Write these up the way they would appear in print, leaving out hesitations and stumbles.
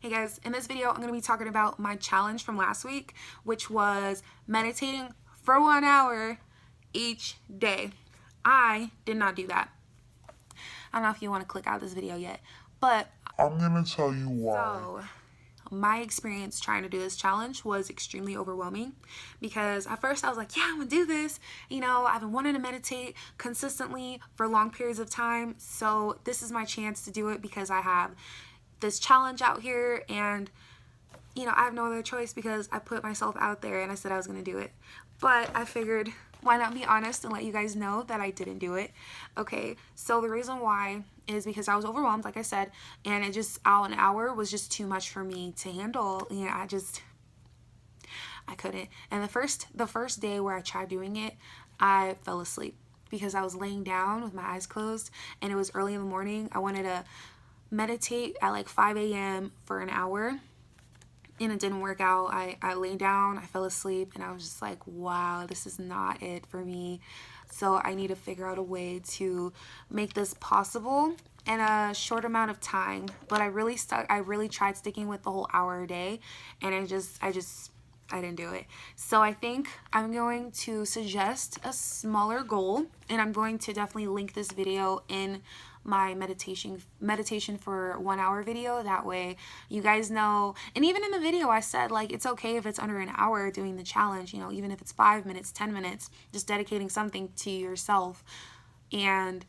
Hey guys, in this video I'm going to be talking about my challenge from last week, which was meditating for 1 hour each day. I did not do that. I don't know if you want to click out of this video yet, but I'm gonna tell you why. So, my experience trying to do this challenge was extremely overwhelming because at first I was like, yeah, I'm gonna do this. You know, I've been wanting to meditate consistently for long periods of time, so this is my chance to do it because I have this challenge out here and you know, I have no other choice because I put myself out there and I said I was going to do it. But I figured, why not be honest and let you guys know that I didn't do it. Okay, so the reason why is because I was overwhelmed, like I said, and it just, an hour was just too much for me to handle. You know, I couldn't. And the first day where I tried doing it, I fell asleep because I was laying down with my eyes closed and it was early in the morning. I wanted to meditate at like 5 a.m. for an hour and it didn't work out. I lay down, I fell asleep, and I was just like, wow, this is not it for me. So I need to figure out a way to make this possible in a short amount of time. But I really tried sticking with the whole hour a day, and I didn't do it. So I think I'm going to suggest a smaller goal, and I'm going to definitely link this video in my meditation for 1 hour video. That way you guys know. And even in the video I said, like, it's okay if it's under an hour doing the challenge, you know, even if it's 5 minutes, 10 minutes, just dedicating something to yourself. And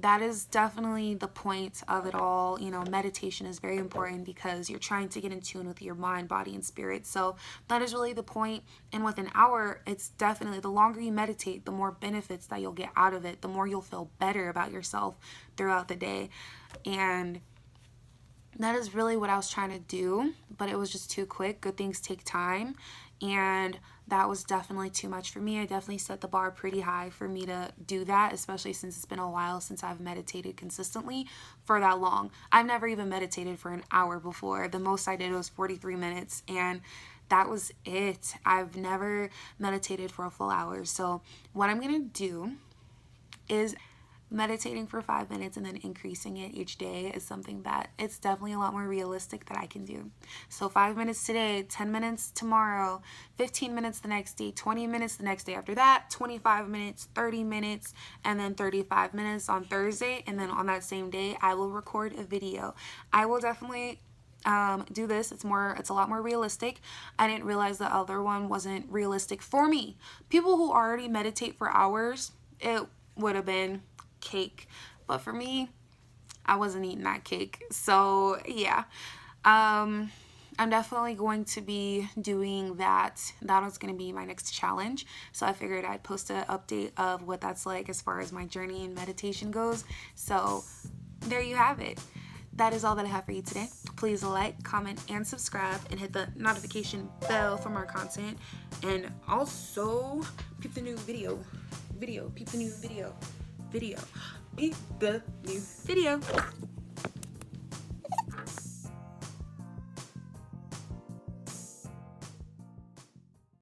that is definitely the point of it all. You know, meditation is very important because you're trying to get in tune with your mind, body, and spirit. So that is really the point. And with an hour, it's definitely, the longer you meditate, the more benefits that you'll get out of it, the more you'll feel better about yourself throughout the day. And that is really what I was trying to do, but it was just too quick. Good things take time, and that was definitely too much for me. I definitely set the bar pretty high for me to do that, especially since it's been a while since I've meditated consistently for that long. I've never even meditated for an hour before. The most I did was 43 minutes, and that was it. I've never meditated for a full hour. So what I'm gonna do is meditating for 5 minutes and then increasing it each day is something that it's definitely a lot more realistic that I can do. So 5 minutes today, 10 minutes tomorrow, 15 minutes the next day, 20 minutes the next day after that, 25 minutes, 30 minutes, and then 35 minutes on Thursday. And then on that same day, I will record a video. I will definitely do this. It's a lot more realistic. I didn't realize the other one wasn't realistic for me. People who already meditate for hours, it would have been cake, but for me, I wasn't eating that cake. So yeah, I'm definitely going to be doing that. That was going to be my next challenge, so I figured I'd post an update of what that's like as far as my journey in meditation goes. So there you have it. That is all that I have for you today. Please like, comment, and subscribe, and hit the notification bell for more content. And also peep the new video. Peep the new video. Peep the new video.